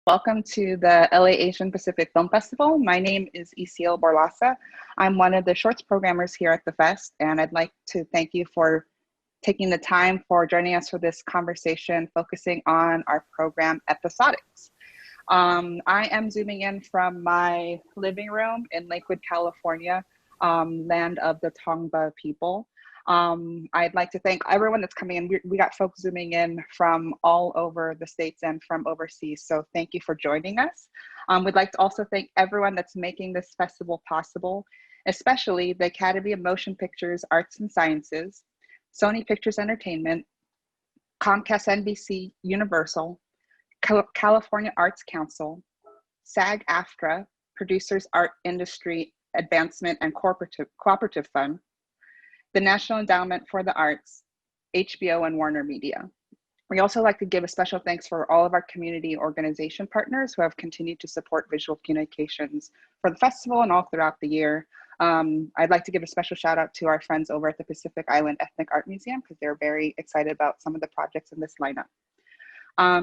Welcome to the LA Asian Pacific Film Festival. My name is Isiel Borlasa. I'm one of the shorts programmers here at the fest, and I'd like to thank you for taking the time for joining us for this conversation focusing on our program Episodics. I am zooming in from my living room in Lakewood, California, land of the Tongva people. I'd like to thank everyone that's coming in. We got folks zooming in from all over the States and from overseas, so thank you for joining us. We'd like to also thank everyone that's making this festival possible, especially the Academy of Motion Pictures Arts and Sciences, Sony Pictures Entertainment, Comcast NBC Universal, California Arts Council, SAG-AFTRA, Producers Art Industry Advancement and Cooperative Fund, the National Endowment for the Arts, HBO, and Warner Media. We also like to give a special thanks for all of our community organization partners who have continued to support visual communications for the festival and all throughout the year. I'd like to give a special shout out to our friends over at the Pacific Island Ethnic Art Museum because they're very excited about some of the projects in this lineup.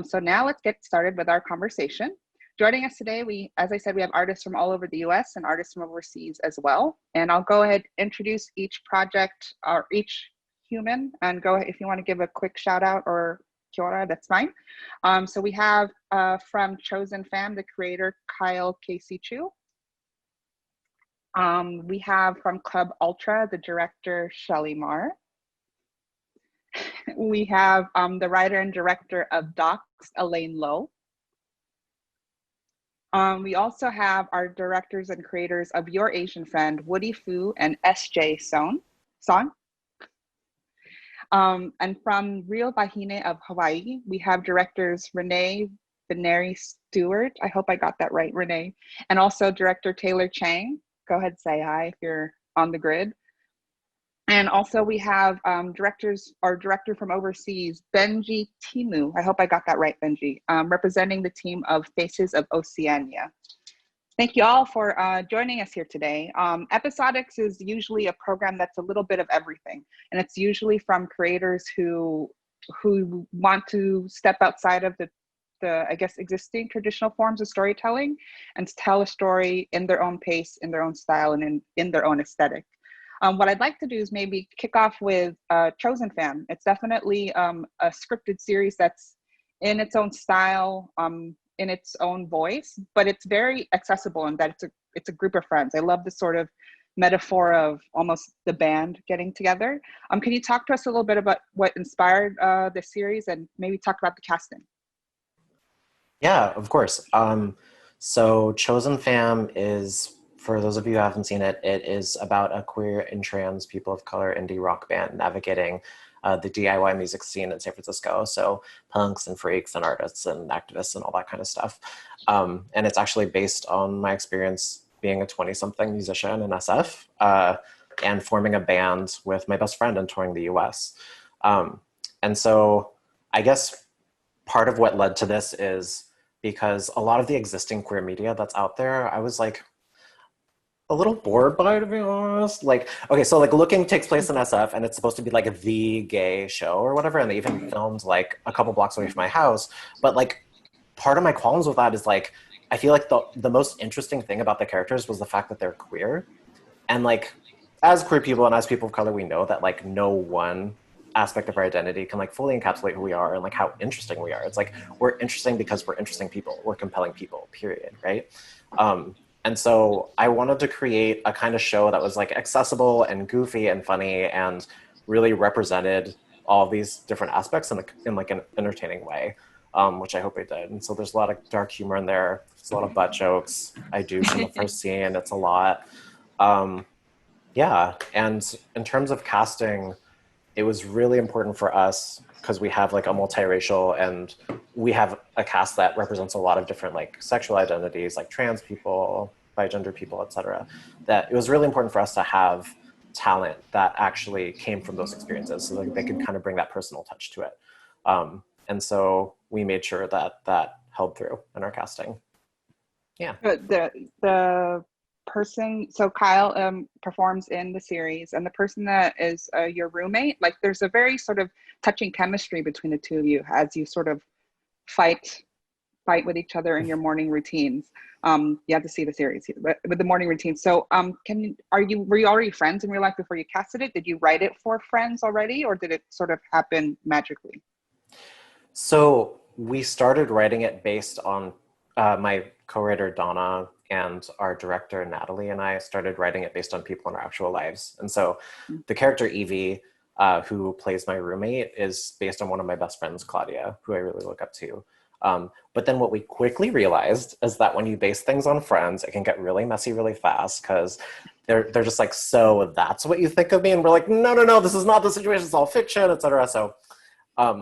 So now let's get started with our conversation. Joining us today, as I said, we have artists from all over the US and artists from overseas as well. And I'll go ahead and introduce each project or each human, and go ahead if you want to give a quick shout out or kia ora, that's fine. So we have from Chosen Fam, the creator, Kyle Casey Chu. We have from Club Ultra, the director, Shelly Marr. We have the writer and director of Docs, Elaine Lowe. We also have our directors and creators of Your Asian Friend, Woody Fu and SJ Son. And from Real Bahine of Hawaii, we have directors Renee Benary Stewart. I hope I got that right, Renee. And also director Taylor Chang. Go ahead, say hi if you're on the grid. And also we have director from overseas, Benji Timu. I hope I got that right, Benji, representing the team of Faces of Oceania. Thank you all for joining us here today. Episodics is usually a program that's a little bit of everything. And it's usually from creators who want to step outside of the I guess, existing traditional forms of storytelling and tell a story in their own pace, in their own style, and in their own aesthetic. What I'd like to do is maybe kick off with Chosen Fam. It's definitely a scripted series that's in its own style, in its own voice, but it's very accessible in that it's a group of friends. I love the sort of metaphor of almost the band getting together. Can you talk to us a little bit about what inspired the series and maybe talk about the casting? Yeah, of course. So Chosen Fam is, for those of you who haven't seen it, it is about a queer and trans people of color indie rock band navigating the DIY music scene in San Francisco. So punks and freaks and artists and activists and all that kind of stuff. And it's actually based on my experience being a 20-something musician in SF and forming a band with my best friend and touring the US. And so I guess part of what led to this is because a lot of the existing queer media that's out there, I was like, a little bored by, to be honest. Like, okay, so like Looking takes place in SF and it's supposed to be like the gay show or whatever. And they even filmed like a couple blocks away from my house. But like part of my qualms with that is like, I feel like the most interesting thing about the characters was the fact that they're queer. And like, as queer people and as people of color, we know that like no one aspect of our identity can like fully encapsulate who we are and like how interesting we are. It's like, we're interesting because we're interesting people. We're compelling people, period, right? And so I wanted to create a kind of show that was like accessible and goofy and funny and really represented all of these different aspects in like an entertaining way, which I hope I did. And so there's a lot of dark humor in there. There's a lot of butt jokes. I douche in the first scene. It's a lot. Yeah. And in terms of casting, it was really important for us because we have like a multiracial and we have a cast that represents a lot of different like sexual identities, like trans people, bigender people, etc. That it was really important for us to have talent that actually came from those experiences so that they could kind of bring that personal touch to it. And so we made sure that that held through in our casting. Yeah. The person, so Kyle performs in the series, and the person that is your roommate, like there's a very sort of touching chemistry between the two of you as you sort of fight fight with each other in your morning routines. You have to see the series with the morning routine. So were you already friends in real life before you casted it? Did you write it for friends already, or did it sort of happen magically? So we started writing it based on my co-writer Donna and our director Natalie and I started writing it based on people in our actual lives. And so the character Evie, who plays my roommate, is based on one of my best friends, Claudia, who I really look up to. But then what we quickly realized is that when you base things on friends, it can get really messy really fast because they're just like, so that's what you think of me? And we're like, no, this is not the situation, it's all fiction, etc. So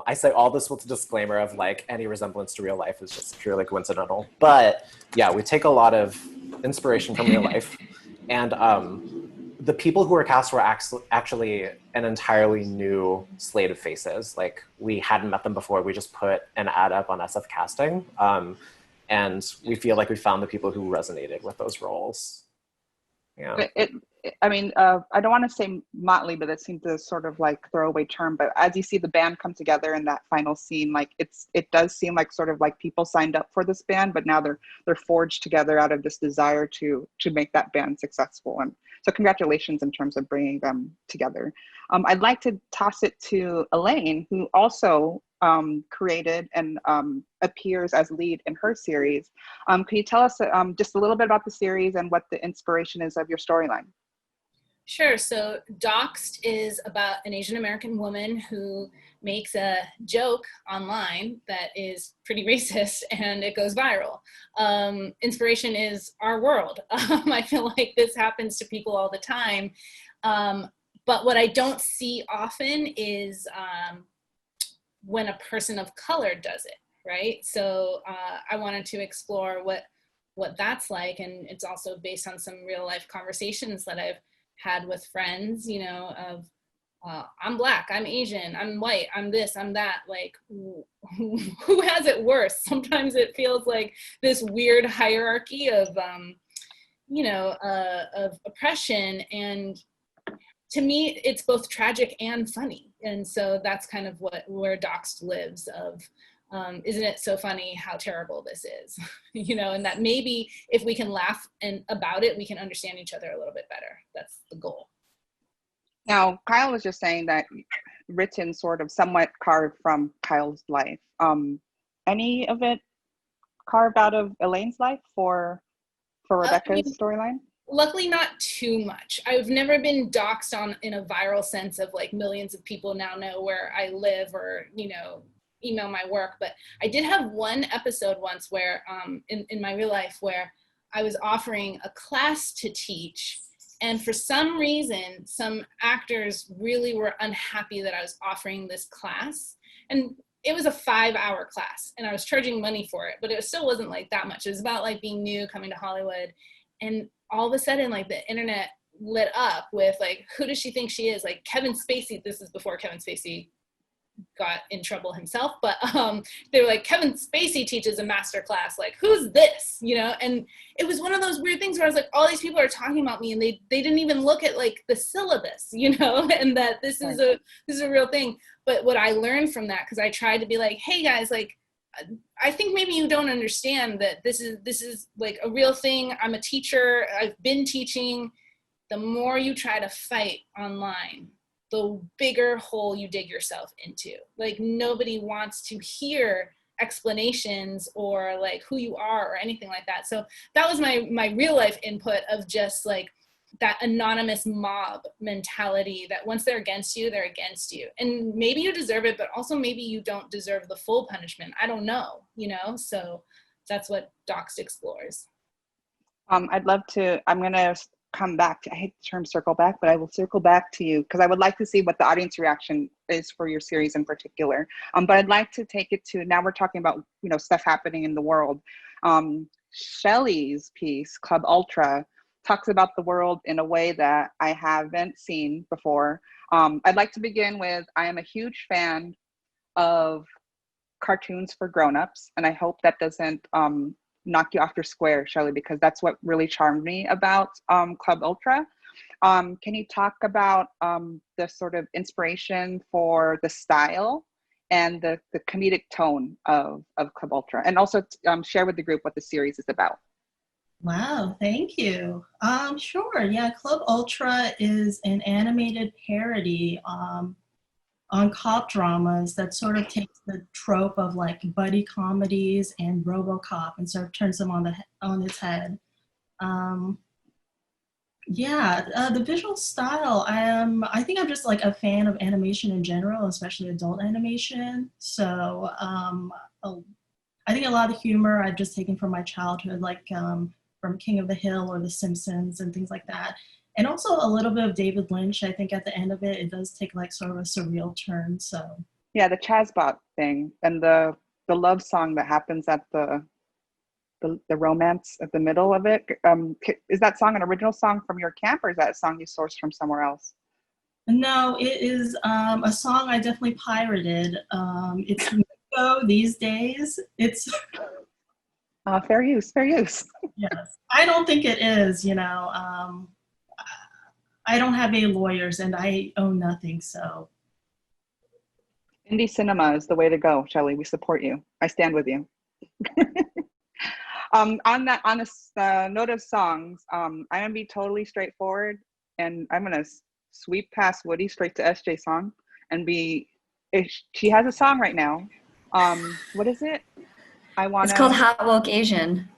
I say all this with a disclaimer of like any resemblance to real life is just purely coincidental. But yeah, we take a lot of inspiration from real life. And the people who were cast were actually an entirely new slate of faces. Like we hadn't met them before. We just put an ad up on SF Casting. And we feel like we found the people who resonated with those roles. Yeah. I mean, I don't want to say motley, but it seems to sort of like throwaway term. But as you see the band come together in that final scene, like it does seem like sort of like people signed up for this band, but now they're forged together out of this desire to make that band successful. And so, congratulations in terms of bringing them together. I'd like to toss it to Elaine, who also created and appears as lead in her series. Can you tell us just a little bit about the series and what the inspiration is of your storyline? Sure. So Doxed is about an Asian American woman who makes a joke online that is pretty racist and it goes viral. Inspiration is our world. I feel like this happens to people all the time. But what I don't see often is when a person of color does it, right? So I wanted to explore what that's like. And it's also based on some real life conversations that I've had with friends, you know, of I'm Black, I'm Asian, I'm white, I'm this, I'm that. Like, who has it worse? Sometimes it feels like this weird hierarchy of, of oppression. And to me, it's both tragic and funny. And so that's kind of where Doxed lives of, isn't it so funny how terrible this is? And that maybe if we can laugh about it, we can understand each other a little bit better. That's the goal. Now, Kyle was just saying that written sort of somewhat carved from Kyle's life. Any of it carved out of Elaine's life for Rebecca's storyline? Luckily, not too much. I've never been doxed in a viral sense of like millions of people now know where I live or, email my work. But I did have one episode once where in my real life where I was offering a class to teach. And for some reason, some actors really were unhappy that I was offering this class. And it was a 5-hour class and I was charging money for it, but it still wasn't like that much. It was about like being new, coming to Hollywood. And all of a sudden, like the internet lit up with like, who does she think she is? Like Kevin Spacey, this is before Kevin Spacey got in trouble himself, but they were like, Kevin Spacey teaches a master class, like who's this, and it was one of those weird things where I was like, all these people are talking about me and they didn't even look at like the syllabus, and that this is a real thing. But what I learned from that, because I tried to be like, hey guys, like I think maybe you don't understand that this is like a real thing. I'm a teacher, I've been teaching. The more you try to fight online, the bigger hole you dig yourself into. Like nobody wants to hear explanations or like who you are or anything like that. So that was my real life input of just like that anonymous mob mentality that once they're against you, they're against you. And maybe you deserve it, but also maybe you don't deserve the full punishment. I don't know, So that's what Doxed explores. I'm going to come back to, I hate the term circle back, but I will circle back to you because I would like to see what the audience reaction is for your series in particular. But I'd like to take it to, now we're talking about, stuff happening in the world. Shelley's piece, Club Ultra, talks about the world in a way that I haven't seen before. I'd like to begin with, I am a huge fan of cartoons for grown-ups, and I hope that doesn't knock you off your square, Shelley, because that's what really charmed me about Club Ultra. Can you talk about the sort of inspiration for the style and the comedic tone of Club Ultra, and also share with the group what the series is about. Wow, thank you. Sure, yeah, Club Ultra is an animated parody on cop dramas that sort of takes the trope of like buddy comedies and RoboCop and sort of turns them on its head. The visual style, I think I'm just like a fan of animation in general, especially adult animation. So I think a lot of humor I've just taken from my childhood, like from King of the Hill or The Simpsons and things like that. And also a little bit of David Lynch. I think at the end of it, it does take like sort of a surreal turn. So yeah, the Chazbot thing and the love song that happens at the romance at the middle of it. Is that song an original song from your camp, or is that a song you sourced from somewhere else? no, it is a song I definitely pirated. It's these days. It's fair use. yes. I don't think it is. You know, I don't have any lawyers and I own nothing. So Indie cinema is the way to go, Shelley. We support you. I stand with you. On this note of songs, I'm gonna be totally straightforward, and I'm gonna sweep past Woody straight to SJ song, and she has a song right now. What is it? It's called Hot Woke Asian.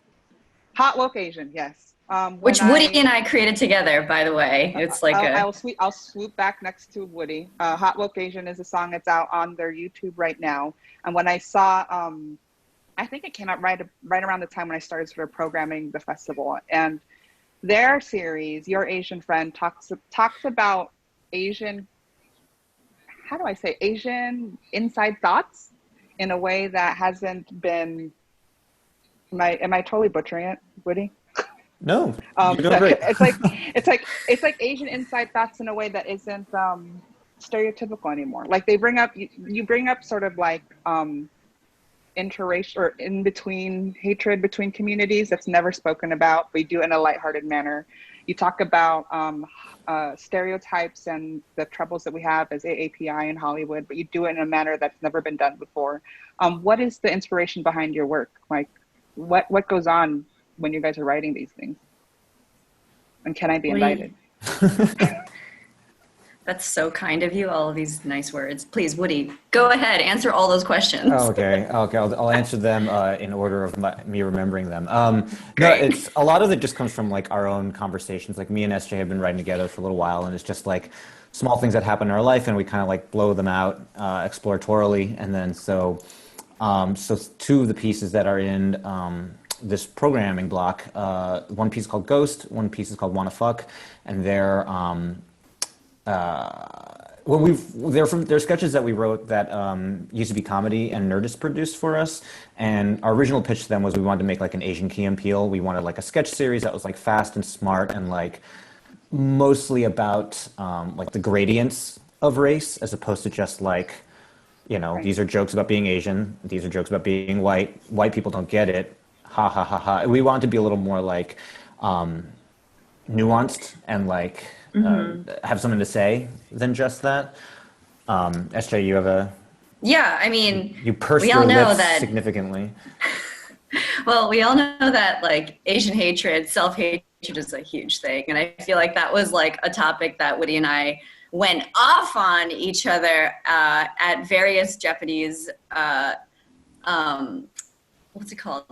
Hot Woke Asian, yes. Which Woody and I created together, by the way. It's like I'll swoop back next to Woody. Hot Woke Asian is a song that's out on their YouTube right now, and when I saw I think it came out right around the time when I started sort of programming the festival, and their series, Your Asian Friend, talks about Asian, how do I say, Asian inside thoughts in a way that hasn't been. Am I totally butchering it, Woody? No, you're doing great. It's like Asian inside thoughts in a way that isn't stereotypical anymore. Like they bring up you bring up sort of like interracial or in between hatred between communities that's never spoken about, but you do it in a lighthearted manner. You talk about stereotypes and the troubles that we have as AAPI in Hollywood, but you do it in a manner that's never been done before. What is the inspiration behind your work? Like, what goes on when you guys are writing these things? And can I be invited? That's so kind of you, all of these nice words. Please, Woody, go ahead, answer all those questions. Okay, I'll answer them in order of me remembering them. No, it's a lot of it just comes from like our own conversations. Like me and SJ have been writing together for a little while, and it's just like small things that happen in our life, and we kind of like blow them out exploratorily. And then so two of the pieces that are in this programming block, one piece is called Ghost, one piece is called Wanna Fuck, and they're they're sketches that we wrote that used to be comedy and Nerdist produced for us. And our original pitch to them was we wanted to make like an Asian Key and Peele. We wanted like a sketch series that was like fast and smart and like mostly about like the gradients of race, as opposed to just like, you know, these are jokes about being Asian, these are jokes about being white. White people don't get it. Ha ha ha ha. We wanted to be a little more like nuanced and like have something to say than just that. SJ, you have a... Yeah, I mean, you pursed your lips significantly. Well, we all know that like Asian hatred, self-hatred is a huge thing. And I feel like that was like a topic that Woody and I went off on each other at various Japanese, what's it called?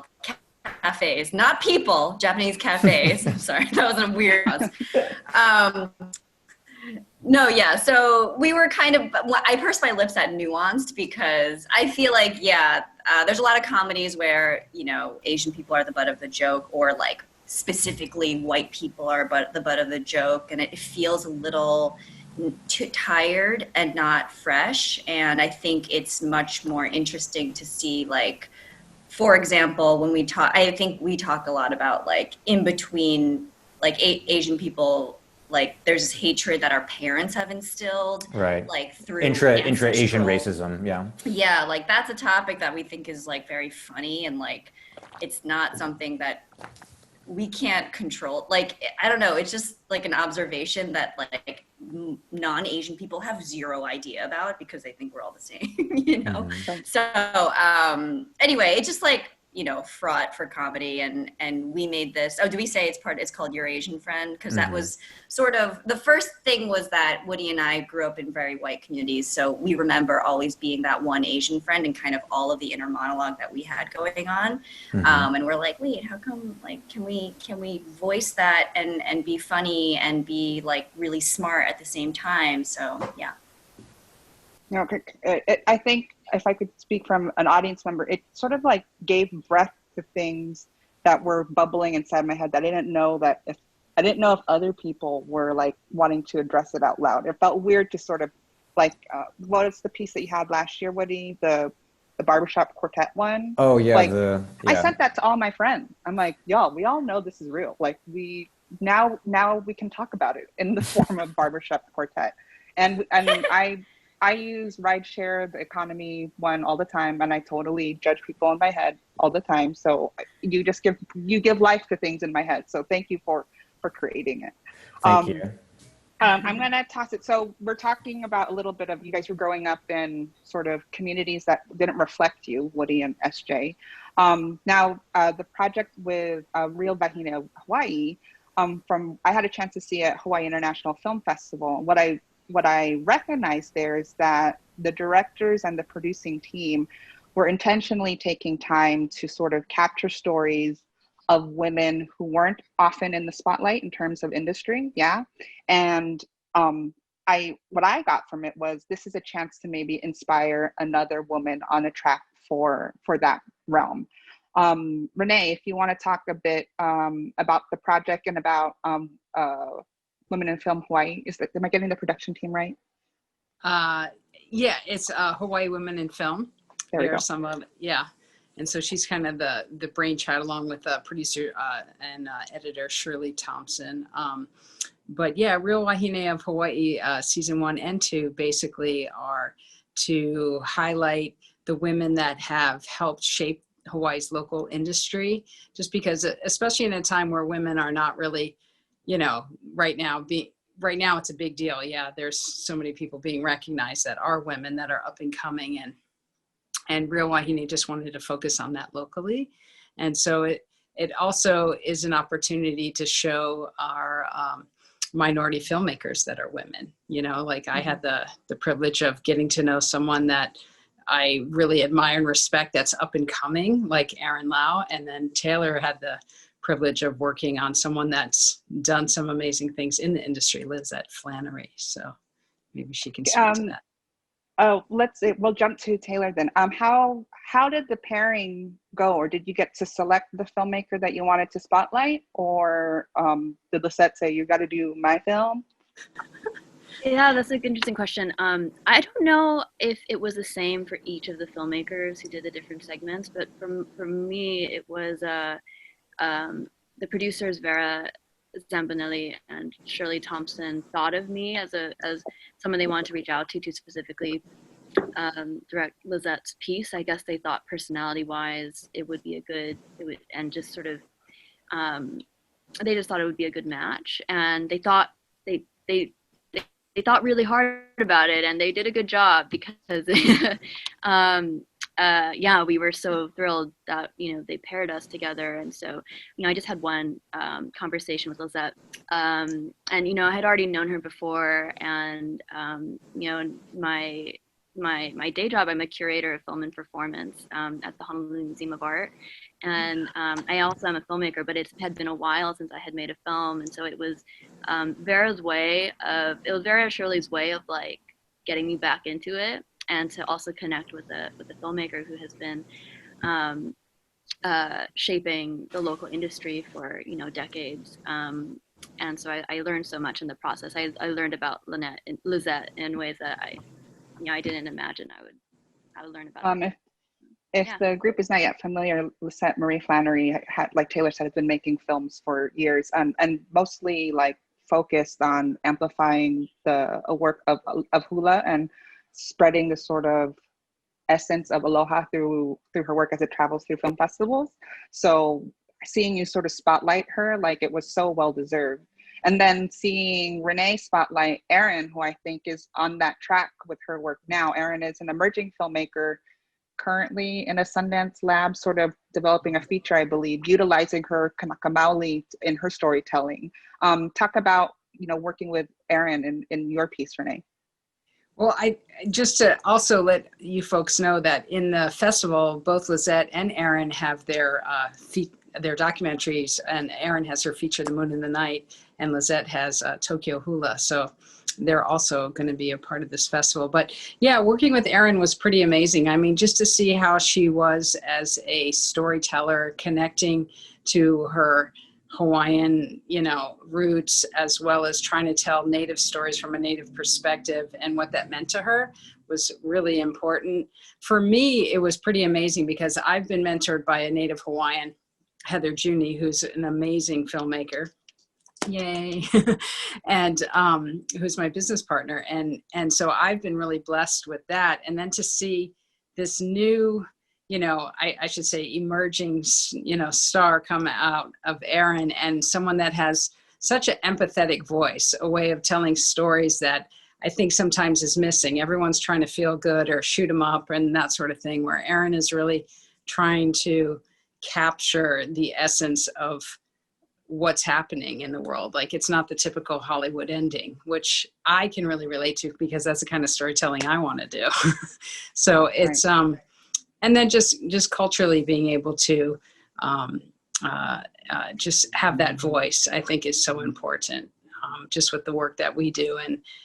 Cafes, not people, Japanese cafes. I'm sorry, that was a weird pause. No, yeah, so we were kind of, I pursed my lips at nuanced because I feel like, there's a lot of comedies where, you know, Asian people are the butt of the joke, or like specifically white people are the butt of the joke, and it feels a little too tired and not fresh. And I think it's much more interesting to see, like, for example, when we talk, I think we talk a lot about like in between, like Asian people, like there's this hatred that our parents have instilled, right? Like through intra-Asian racism, yeah. Yeah, like that's a topic that we think is like very funny, and like it's not something that we can't control. Like, I don't know, it's just like an observation that like non-Asian people have zero idea about because they think we're all the same, you know? Mm-hmm. So anyway, it's just like, you know, fraught for comedy. And we made this, oh, do we say it's called Your Asian Friend? Because that was sort of, the first thing was that Woody and I grew up in very white communities. So we remember always being that one Asian friend and kind of all of the inner monologue that we had going on. And we're like, wait, how come, like, can we voice that and be funny and be like really smart at the same time? So yeah. You know, I think if I could speak from an audience member, it sort of like gave breath to things that were bubbling inside my head that I didn't know if other people were like wanting to address it out loud. It felt weird to sort of like, what was the piece that you had last year, Woody? The Barbershop Quartet one? Oh yeah, like, I sent that to all my friends. I'm like, y'all, we all know this is real. Like now we can talk about it in the form of Barbershop Quartet. And I use rideshare, the economy one, all the time, and I totally judge people in my head all the time. So you just give life to things in my head. So thank you for creating it. Thank you. I'm gonna toss it. So we're talking about a little bit of, you guys were growing up in sort of communities that didn't reflect you, Woody and SJ. Now the project with Real Vahine of Hawaii, I had a chance to see at Hawaii International Film Festival. What I recognized there is that the directors and the producing team were intentionally taking time to sort of capture stories of women who weren't often in the spotlight in terms of industry. Yeah. And what I got from it was, this is a chance to maybe inspire another woman on a track for that realm. Renee, if you want to talk a bit about the project and about Women in Film Hawaii. Am I getting the production team right? Yeah, it's Hawaii Women in Film. There we go. Some of it, yeah. And so she's kind of the brainchild, along with producer and editor Shirley Thompson. But yeah, Real Wahine of Hawaii season 1 and 2 basically are to highlight the women that have helped shape Hawaii's local industry, just because, especially in a time where women are not really, you know, right now it's a big deal. Yeah, there's so many people being recognized that are women that are up and coming, and Real Wahine just wanted to focus on that locally. And so it also is an opportunity to show our minority filmmakers that are women. You know, like I had the privilege of getting to know someone that I really admire and respect that's up and coming, like Aaron Lau, and then Taylor had the privilege of working on someone that's done some amazing things in the industry, Lizette Flannery. So maybe she can speak to that. Oh, we'll jump to Taylor then. How did the pairing go, or did you get to select the filmmaker that you wanted to spotlight, or did Lizette say, you got to do my film? Yeah, that's an interesting question. I don't know if it was the same for each of the filmmakers who did the different segments, but for me, it was the producers Vera Zambonelli and Shirley Thompson thought of me as someone they wanted to reach out to specifically direct Lizette's piece. I guess they thought personality-wise it would be and just sort of they just thought it would be a good match, and they thought they thought really hard about it, and they did a good job because yeah, we were so thrilled that, you know, they paired us together. And so, you know, I just had one conversation with Lizette, and, you know, I had already known her before, and, you know, my day job, I'm a curator of film and performance at the Honolulu Museum of Art. And I also am a filmmaker, but it had been a while since I had made a film. And so it was Vera Shirley's way of like getting me back into it, and to also connect with a filmmaker who has been shaping the local industry for, you know, decades. And so I learned so much in the process. I learned about Lizette in ways that I didn't imagine I would learn about. If the group is not yet familiar, Lizette Marie Flannery, like Taylor said, has been making films for years, and mostly like focused on amplifying the work of hula and spreading the sort of essence of aloha through her work as it travels through film festivals. So seeing you sort of spotlight her, like, it was so well deserved. And then seeing Renee spotlight Erin, who I think is on that track with her work now. Erin is an emerging filmmaker currently in a Sundance lab, sort of developing a feature, I believe, utilizing her Kanaka Maoli in her storytelling. Talk about, working with Erin in your piece, Renee. Well, I just to also let you folks know that in the festival, both Lizette and Erin have their documentaries, and Erin has her feature, The Moon in the Night, and Lizette has Tokyo Hula. So they're also going to be a part of this festival. But yeah, working with Erin was pretty amazing. I mean, just to see how she was as a storyteller, connecting to her Hawaiian, roots, as well as trying to tell Native stories from a Native perspective, and what that meant to her was really important. For me, it was pretty amazing because I've been mentored by a Native Hawaiian, Heather Juni, who's an amazing filmmaker. Yay. And who's my business partner. And so I've been really blessed with that. And then to see this new, I should say emerging, star come out of Erin, and someone that has such an empathetic voice, a way of telling stories that I think sometimes is missing. Everyone's trying to feel good or shoot 'em up and that sort of thing, where Erin is really trying to capture the essence of what's happening in the world. Like, it's not the typical Hollywood ending, which I can really relate to because that's the kind of storytelling I want to do. So it's, and then just culturally being able to just have that voice, I think is so important. Just with the work that we do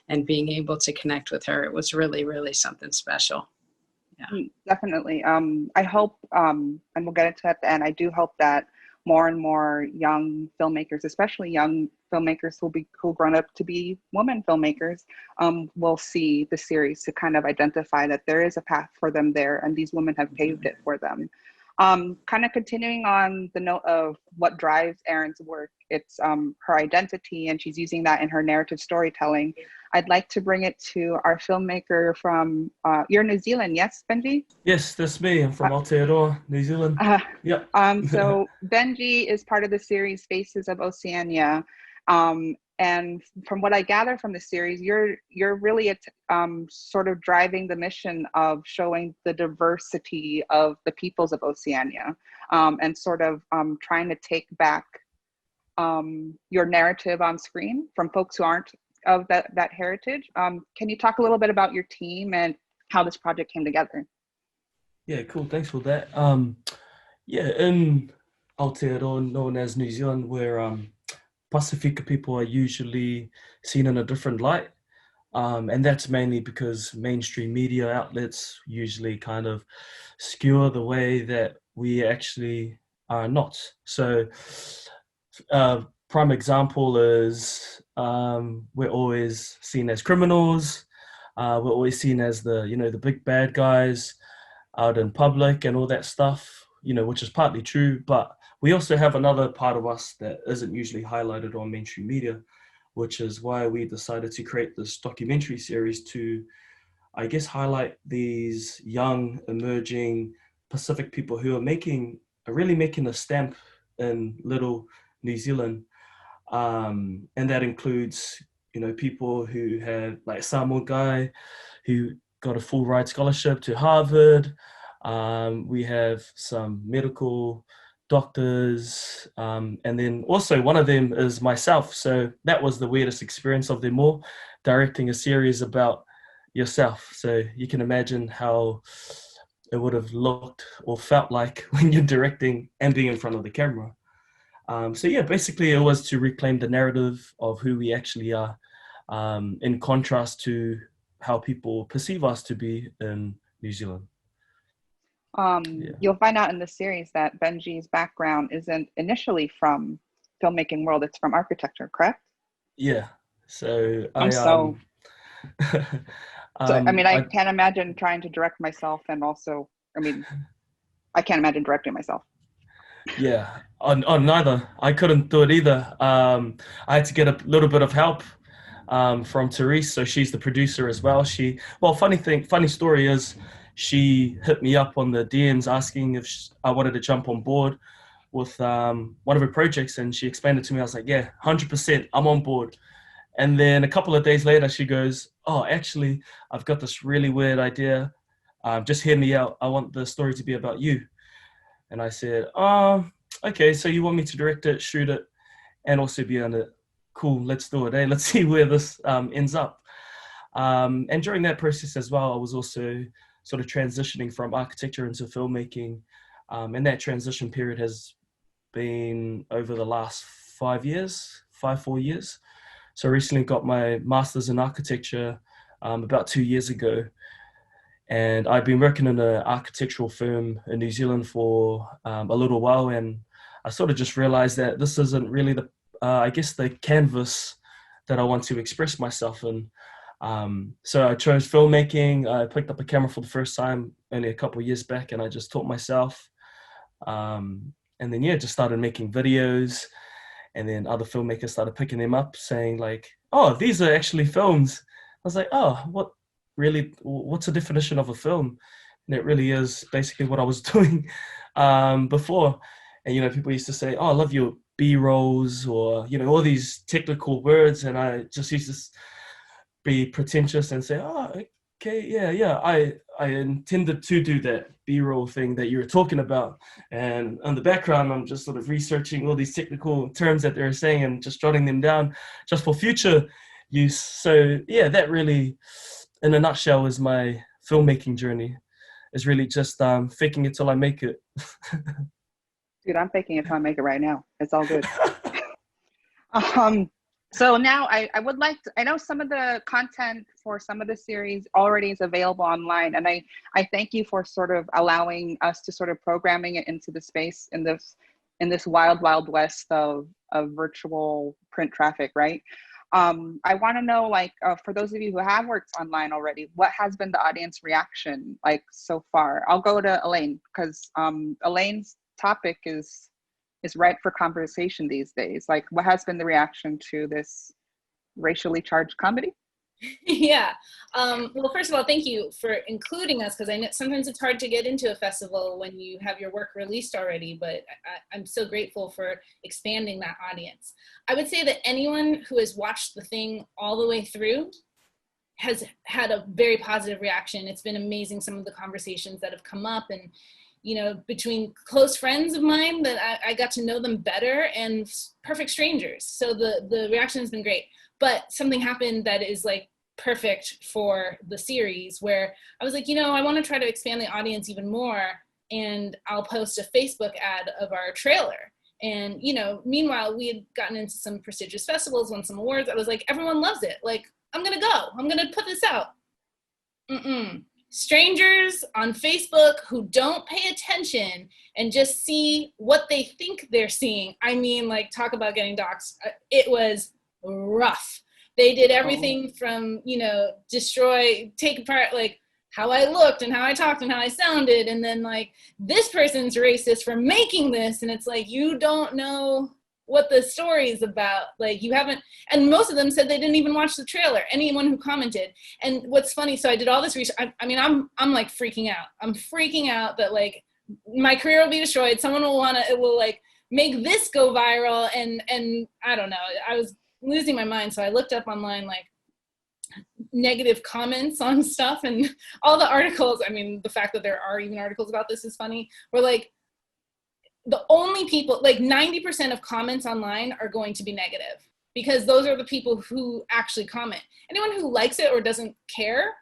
and being able to connect with her, it was really, really something special. Yeah. Definitely. I hope, and we'll get into it at the end, I do hope that more and more young filmmakers, especially young filmmakers who'll grown up to be women filmmakers, will see the series to kind of identify that there is a path for them there, and these women have paved it for them. Kind of continuing on the note of what drives Erin's work, it's her identity, and she's using that in her narrative storytelling. I'd like to bring it to our filmmaker from, you're New Zealand, yes, Benji? Yes, that's me. I'm from Aotearoa, New Zealand. Yep. So Benji is part of the series Faces of Oceania. And from what I gather from the series, you're really sort of driving the mission of showing the diversity of the peoples of Oceania, and sort of trying to take back your narrative on screen from folks who aren't of that heritage. Can you talk a little bit about your team and how this project came together? Yeah, cool. Thanks for that. In Aotearoa, known as New Zealand, where Pasifika people are usually seen in a different light. And that's mainly because mainstream media outlets usually kind of skewer the way that we actually are not. So prime example is we're always seen as criminals. We're always seen as the big bad guys out in public and all that stuff, which is partly true, but we also have another part of us that isn't usually highlighted on mainstream media, which is why we decided to create this documentary series to, I guess, highlight these young, emerging Pacific people who are really making a stamp in little New Zealand. And that includes, people who have, like Samoa guy who got a full ride scholarship to Harvard. We have some medical doctors, and then also one of them is myself. So that was the weirdest experience of them all, directing a series about yourself. So you can imagine how it would have looked or felt like when you're directing and being in front of the camera. So yeah, basically it was to reclaim the narrative of who we actually are, in contrast to how people perceive us to be in New Zealand. You'll find out in the series that Benji's background isn't initially from filmmaking world, it's from architecture, correct? Yeah. So I can't imagine trying to direct myself, and also, I can't imagine directing myself. Yeah, neither. I couldn't do it either. I had to get a little bit of help from Therese, so she's the producer as well. Funny story is, she hit me up on the DMs asking if I wanted to jump on board with one of her projects, and she explained it to me. I was like, yeah, 100%, I'm on board. And then a couple of days later, she goes, oh, actually, I've got this really weird idea. Just hear me out. I want the story to be about you. And I said, okay, so you want me to direct it, shoot it, and also be on it. Cool, let's do it. Let's see where this ends up. And during that process as well, I was also sort of transitioning from architecture into filmmaking. And that transition period has been over the last 4 years. So I recently got my master's in architecture about 2 years ago. And I've been working in an architectural firm in New Zealand for a little while. And I sort of just realized that this isn't really the canvas that I want to express myself in. So I chose filmmaking. I picked up a camera for the first time only a couple of years back, and I just taught myself. And then, just started making videos. And then other filmmakers started picking them up, saying like, oh, these are actually films. I was like, oh, what's the definition of a film? And it really is basically what I was doing before. And, people used to say, oh, I love your B-rolls, or, all these technical words. And I just used to be pretentious and say, oh, okay, yeah, I intended to do that B-roll thing that you were talking about. And on the background, I'm just sort of researching all these technical terms that they're saying and just jotting them down just for future use. So yeah, that really, in a nutshell, is my filmmaking journey. Is really just faking it till I make it. Dude, I'm faking it till I make it right now. It's all good. So now I would like to, I know some of the content for some of the series already is available online. And I thank you for sort of allowing us to sort of programming it into the space in this wild, wild west of virtual print traffic, right? I want to know, like, for those of you who have worked online already, what has been the audience reaction like so far? I'll go to Elaine, because Elaine's topic is ripe for conversation these days. Like, what has been the reaction to this racially charged comedy? Yeah. Well, first of all, thank you for including us, because I know sometimes it's hard to get into a festival when you have your work released already, but I'm so grateful for expanding that audience. I would say that anyone who has watched the thing all the way through has had a very positive reaction. It's been amazing, some of the conversations that have come up, and between close friends of mine that I got to know them better, and perfect strangers. So the reaction has been great. But something happened that is like perfect for the series, where I was like, I want to try to expand the audience even more, and I'll post a Facebook ad of our trailer. And, meanwhile, we had gotten into some prestigious festivals, won some awards. I was like, everyone loves it. Like, I'm going to go. I'm going to put this out. Strangers on Facebook who don't pay attention and just see what they think they're seeing. I mean, like, talk about getting doxxed. It was rough. They did everything from, destroy, take apart, like, how I looked and how I talked and how I sounded. And then, like, this person's racist for making this. And it's like, you don't know what the story is about. Like, you haven't, and most of them said they didn't even watch the trailer, anyone who commented. And what's funny, so I did all this research. I mean, I'm like freaking out. I'm freaking out that, like, my career will be destroyed. Someone it will like make this go viral. And I don't know, I was losing my mind. So I looked up online, like, negative comments on stuff, and all the articles, I mean, the fact that there are even articles about this is funny, were like, the only people, like 90% of comments online are going to be negative, because those are the people who actually comment. Anyone who likes it or doesn't care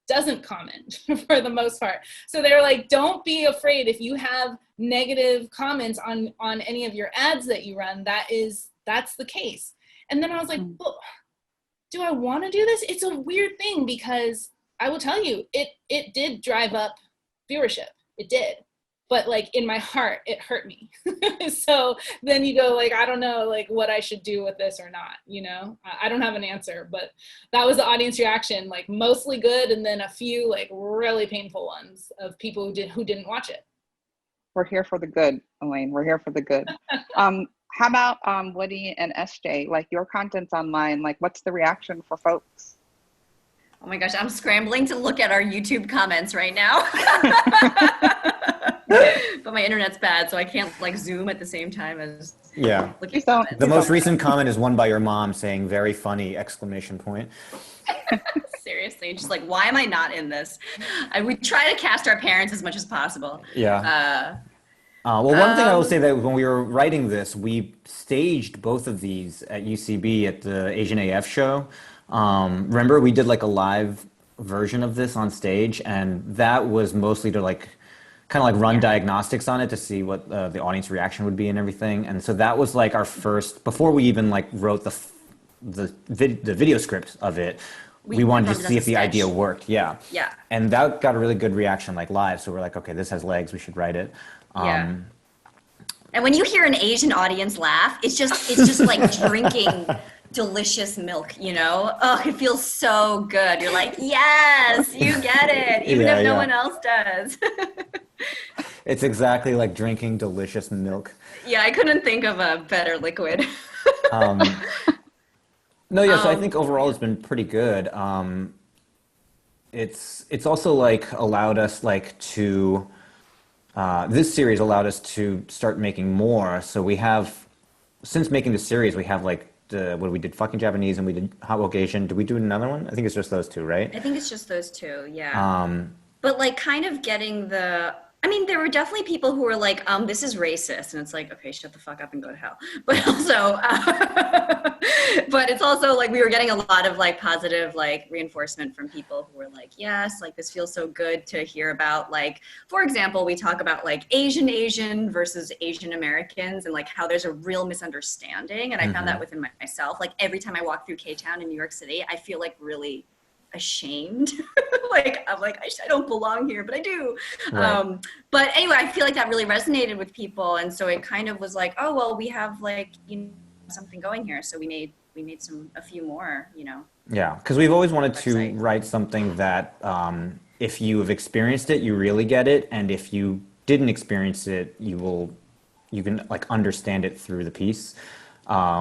doesn't comment for the most part. So they're like, don't be afraid if you have negative comments on any of your ads that you run. That's the case. And then I was like, well, do I want to do this? It's a weird thing, because I will tell you, it did drive up viewership. It did. But, like, in my heart, it hurt me. So then you go, like, I don't know, like, what I should do with this or not, I don't have an answer, but that was the audience reaction, like, mostly good, and then a few, like, really painful ones of people who didn't watch it. We're here for the good, Elaine. We're here for the good. How about Woody and SJ? Like, your content's online. Like, what's the reaction for folks? Oh my gosh, I'm scrambling to look at our YouTube comments right now. but my internet's bad, so I can't like Zoom at the same time as Yeah. looking Please don't. at The it. most recent comment is one by your mom saying "very funny!" exclamation point. Seriously, just like, why am I not in this? We try to cast our parents as much as possible. Yeah. Well, one thing I will say that when we were writing this, we staged both of these at UCB at the Asian AF show. Remember, we did like a live version of this on stage, and that was mostly to like kind of like run diagnostics on it to see what the audience reaction would be and everything. And so that was like our first, before we even like wrote the video script of it. We wanted to see if the idea worked. Yeah. And that got a really good reaction like live. So we're like, okay, this has legs. We should write it. And when you hear an Asian audience laugh, it's just like drinking delicious milk, you know? Oh, it feels so good. You're like, yes, you get it, even if no one else does. It's exactly like drinking delicious milk. Yeah, I couldn't think of a better liquid. So I think overall it's been pretty good. It's also like allowed us like to, this series allowed us to start making more. So we have, since making the series, we have like what we did, Fucking Japanese, and we did Hot Woke Asian. Did we do another one? I think it's just those two, right? I think it's just those two, yeah. But like kind of getting I mean, there were definitely people who were like, this is racist. And it's like, okay, shut the fuck up and go to hell. But also, but it's also like we were getting a lot of like positive like reinforcement from people who were like, yes, like this feels so good to hear about. Like, for example, we talk about like Asian versus Asian Americans and like how there's a real misunderstanding. And I found that within myself. Like every time I walk through K-Town in New York City, I feel like really ashamed. Like I'm like I don't belong here, but I do. Right. But anyway, I feel like that really resonated with people, and so it kind of was like, oh well, we have like something going here, so we made a few more, Yeah, because we've always wanted to write something that if you have experienced it, you really get it, and if you didn't experience it, you can like understand it through the piece.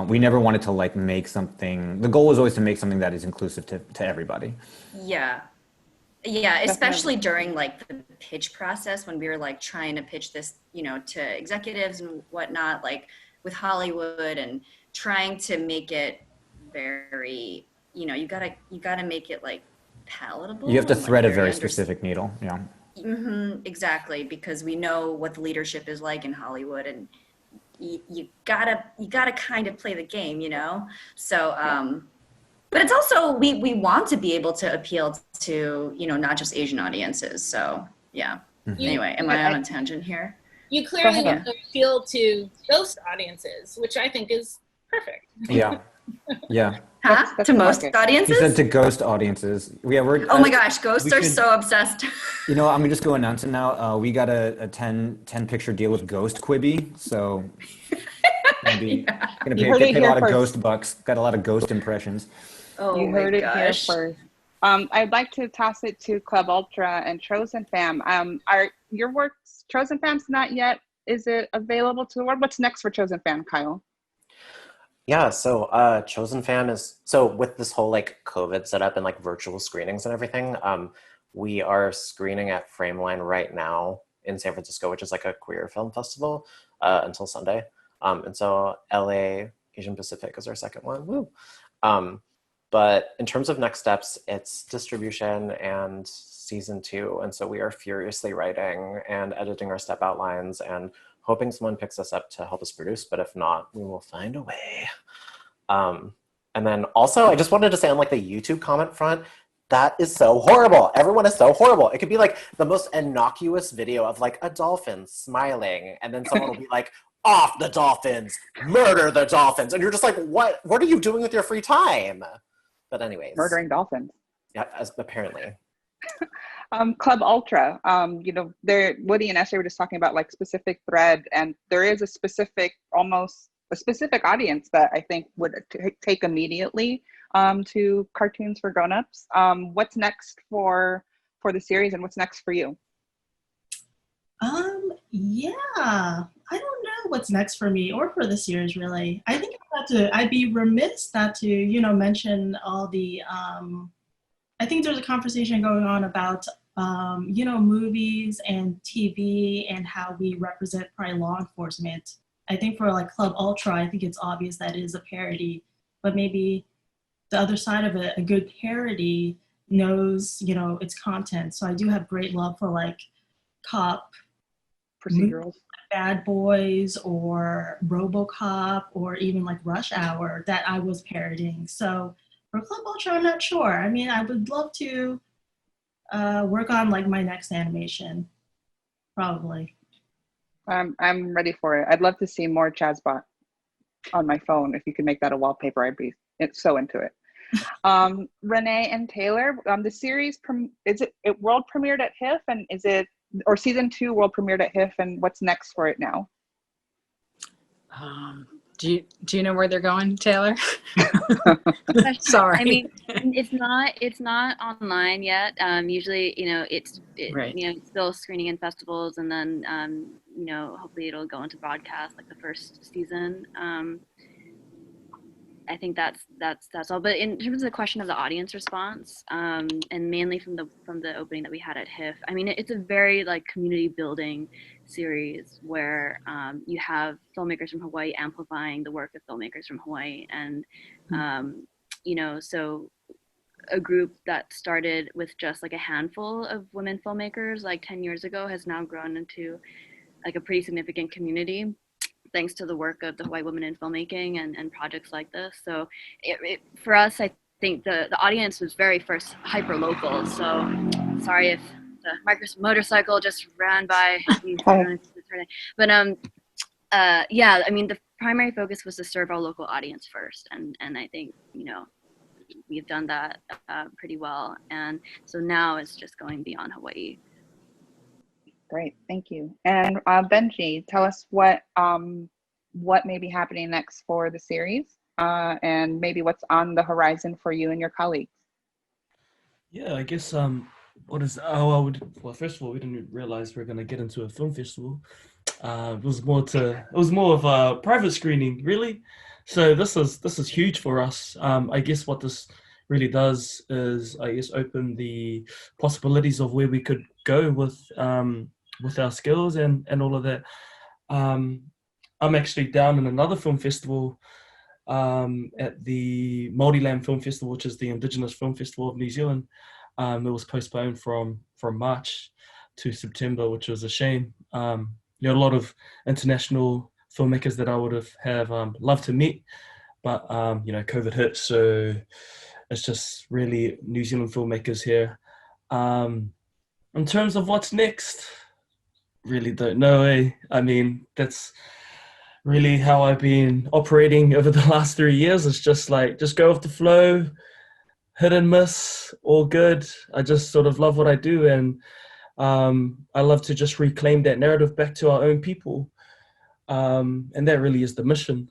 We never wanted to like make something, the goal was always to make something that is inclusive to everybody. Yeah, especially during like the pitch process when we were like trying to pitch this, to executives and whatnot, like with Hollywood, and trying to make it very, you gotta make it like palatable. You have to thread like, a very specific needle. Yeah. Exactly, because we know what the leadership is like in Hollywood, and you gotta kind of play the game, So, but it's also we want to be able to appeal to not just Asian audiences. So yeah. Anyway, am I on a tangent here? You clearly want to appeal to ghost audiences, which I think is perfect. Yeah. Huh? To most audiences? He said to ghost audiences. Yeah, oh my gosh, ghosts are so obsessed. I'm just going to announce it now. We got a 10 picture deal with Ghost Quibi, so maybe going to pay a lot of ghost bucks. Got a lot of ghost impressions. Oh, you heard it here first. I'd like to toss it to Club Ultra and Chosen Fam. Are your works, Chosen Fam's not yet? Is it available to the world? What's next for Chosen Fam, Kyle? Yeah, so Chosen Fam is, so with this whole like COVID setup and like virtual screenings and everything, we are screening at Frameline right now in San Francisco, which is like a queer film festival until Sunday. And so LA Asian Pacific is our second one. Woo. But in terms of next steps, it's distribution and season 2. And so we are furiously writing and editing our step outlines and hoping someone picks us up to help us produce. But if not, we will find a way. And then also, I just wanted to say on like the YouTube comment front, that is so horrible. Everyone is so horrible. It could be like the most innocuous video of like a dolphin smiling. And then someone will be like, off the dolphins, murder the dolphins. And you're just like, what are you doing with your free time? But anyways. Murdering dolphins. Yeah, apparently. Club Ultra, Woody and Esther were just talking about like specific thread, and there is a specific audience that I think would take immediately to cartoons for grown-ups. What's next for the series, and what's next for you? I don't know what's next for me or for the series, really. I think I'd be remiss not to, mention all the, I think there's a conversation going on about movies and TV and how we represent probably law enforcement. I think for like Club Ultra, I think it's obvious that it is a parody, but maybe the other side of it, a good parody knows, its content. So I do have great love for like cop Procedurals. Bad Boys or RoboCop or even like Rush Hour that I was parodying. So for Club Ultra, I'm not sure. I mean, I would love to work on like my next animation, probably. I'm ready for it. I'd love to see more Chazbot on my phone. If you could make that a wallpaper, I'd be so into it. Renee and Taylor, the series, is it world premiered at HIF, and or season 2 world premiered at HIF, and what's next for it now? Do you know where they're going, Taylor? Sorry. I mean, it's not online yet. Usually, it's right. It's still screening in festivals, and then hopefully it'll go into broadcast like the first season. I think that's all. But in terms of the question of the audience response, and mainly from the opening that we had at HIF, I mean, it's a very like community building series where you have filmmakers from Hawaii amplifying the work of filmmakers from Hawaii, and so a group that started with just like a handful of women filmmakers like 10 years ago has now grown into like a pretty significant community, thanks to the work of the Hawaii Women in Filmmaking and projects like this. So for us, I think the audience was very first hyper local. So sorry if the motorcycle just ran by. But yeah, I mean, the primary focus was to serve our local audience first. And I think, we've done that pretty well. And so now it's just going beyond Hawaii. Great, thank you. And Benji, tell us what may be happening next for the series, and maybe what's on the horizon for you and your colleagues. Yeah, I guess first of all, we didn't realize we were going to get into a film festival. It was more of a private screening, really. So this is huge for us. I guess what this really does is, open the possibilities of where we could go with our skills and all of that. I'm actually down in another film festival at the Māori Film Festival, which is the Indigenous Film Festival of New Zealand. It was postponed from March to September, which was a shame. A lot of international filmmakers that I would have loved to meet, but COVID hit, so it's just really New Zealand filmmakers here. In terms of what's next, really don't know. I mean, that's really how I've been operating over the last 3 years. It's just go with the flow, hit and miss, all good. I just sort of love what I do, and I love to just reclaim that narrative back to our own people. And that really is the mission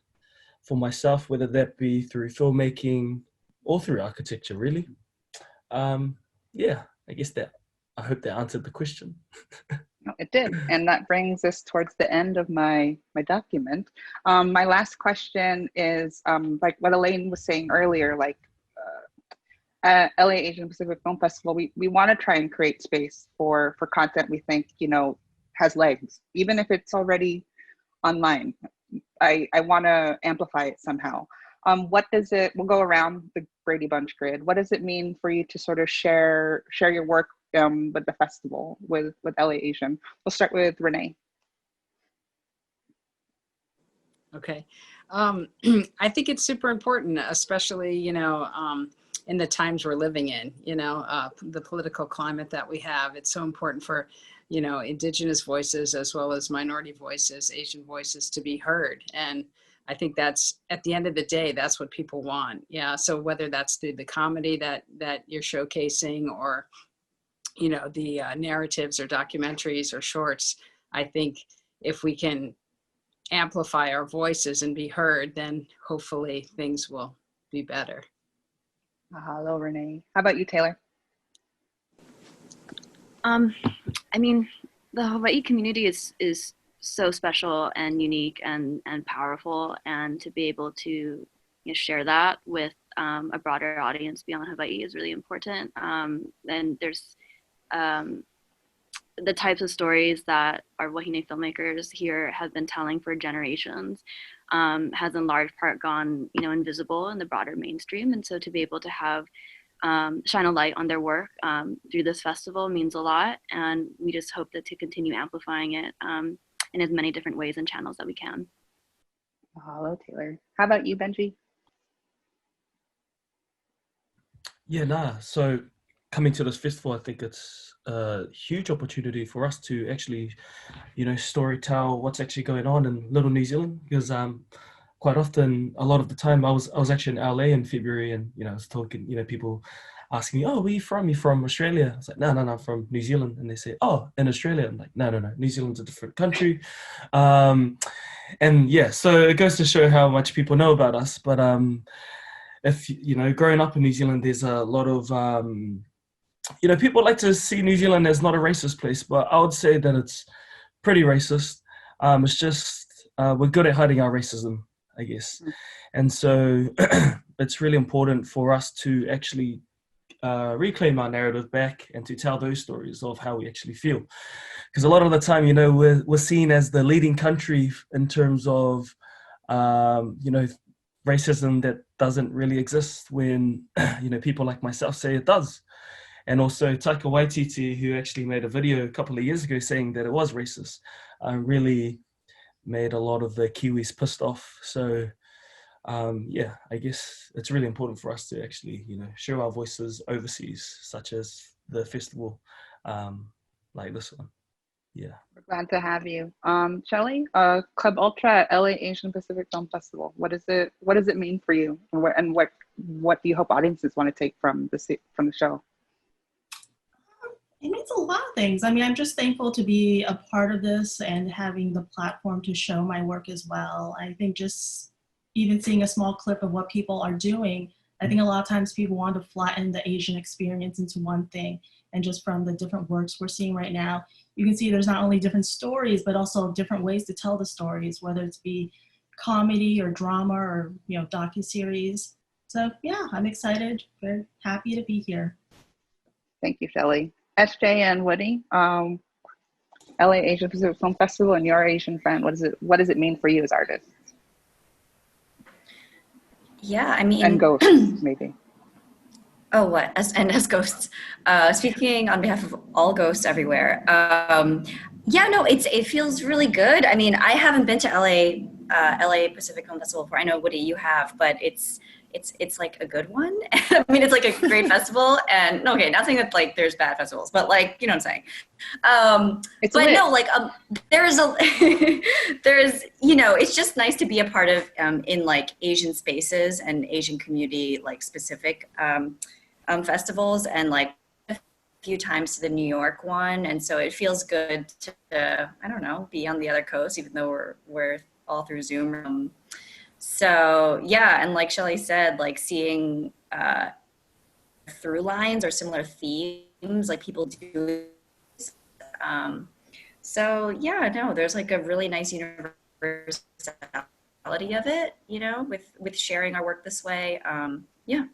for myself, whether that be through filmmaking or through architecture, really. Yeah, I hope that answered the question. It did, and that brings us towards the end of my document. My last question is, like what Elaine was saying earlier, like at LA Asian Pacific Film Festival, we want to try and create space for content we think has legs, even if it's already online. I want to amplify it somehow. We'll go around the Brady Bunch grid. What does it mean for you to sort of share your work with the festival, with LA Asian? We'll start with Renee. Okay. I think it's super important, especially, in the times we're living in, the political climate that we have. It's so important for, Indigenous voices as well as minority voices, Asian voices to be heard. And I think that's, at the end of the day, that's what people want. Yeah. So whether that's through the comedy that you're showcasing, or, the narratives or documentaries or shorts, I think if we can amplify our voices and be heard, then hopefully things will be better. Hello, Renee. How about you, Taylor? I mean, the Hawaii community is so special and unique and powerful, and to be able to share that with a broader audience beyond Hawaii is really important. And there's the types of stories that our Wahine filmmakers here have been telling for generations has in large part gone, invisible in the broader mainstream. And so to be able to have shine a light on their work through this festival means a lot. And we just hope that to continue amplifying it in as many different ways and channels that we can. Hello, Taylor. How about you, Benji? Yeah, so coming to this festival, I think it's a huge opportunity for us to actually, story tell what's actually going on in little New Zealand, because quite often, a lot of the time, I was actually in LA in February, and I was talking, people asking me, "Oh, where are you from? You from Australia?" I was like, "No, I'm from New Zealand." And they say, "Oh, in Australia?" I'm like, "No, New Zealand's a different country." And yeah, so it goes to show how much people know about us. But if growing up in New Zealand, there's a lot of people like to see New Zealand as not a racist place, but I would say that it's pretty racist. It's just we're good at hiding our racism, I guess. And so it's really important for us to actually reclaim our narrative back and to tell those stories of how we actually feel. Because a lot of the time, we're seen as the leading country in terms of, racism that doesn't really exist when, people like myself say it does. And also Taika Waititi, who actually made a video a couple of years ago saying that it was racist, really made a lot of the Kiwis pissed off. So I guess it's really important for us to actually, share our voices overseas, such as the festival like this one. Yeah. We're glad to have you. Shelley, Club Ultra at LA Asian Pacific Film Festival. What does it mean for you? And what do you hope audiences want to take from the show? It means a lot of things. I mean, I'm just thankful to be a part of this and having the platform to show my work as well. I think just even seeing a small clip of what people are doing, I think a lot of times people want to flatten the Asian experience into one thing. And just from the different works we're seeing right now, you can see there's not only different stories, but also different ways to tell the stories, whether it's be comedy or drama or, docuseries. So yeah, I'm excited, very happy to be here. Thank you, Shelley. SJ and Woody, LA Asian Pacific Film Festival, and you're an Asian fan. What does it mean for you as artists? Yeah, I mean, and ghosts, maybe. Oh, what? As ghosts. Speaking on behalf of all ghosts everywhere. It feels really good. I mean, I haven't been to LA Pacific Film Festival before. I know, Woody, you have, but it's like a good one. I mean, it's like a great festival, and okay, not saying that like there's bad festivals, but like, you know what I'm saying. It's just nice to be a part of in like Asian spaces and Asian community like specific festivals, and like a few times to the New York one, and so it feels good to be on the other coast, even though we're all through Zoom. So yeah, and like Shelley said, like seeing through lines or similar themes like people do. There's like a really nice universality of it, with sharing our work this way. Yeah,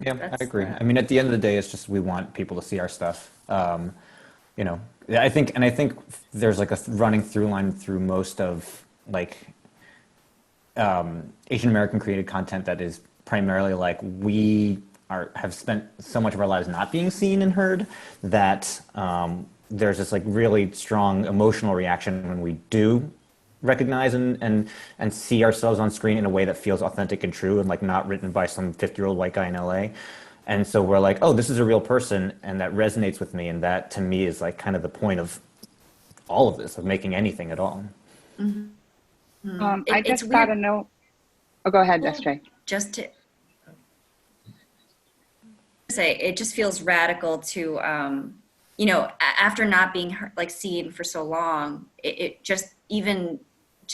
I agree. I mean, at the end of the day, it's just we want people to see our stuff. I think there's like a running through line through most of like Asian American created content that is primarily like we have spent so much of our lives not being seen and heard that there's this like really strong emotional reaction when we do recognize and see ourselves on screen in a way that feels authentic and true and like not written by some 50-year-old white guy in LA. And so we're like, oh, this is a real person, and that resonates with me, and that to me is like kind of the point of all of this, of making anything at all. Mm-hmm. I just got a note. Oh, go ahead, SJ. Just to say, it just feels radical to, after not being like seen for so long, it just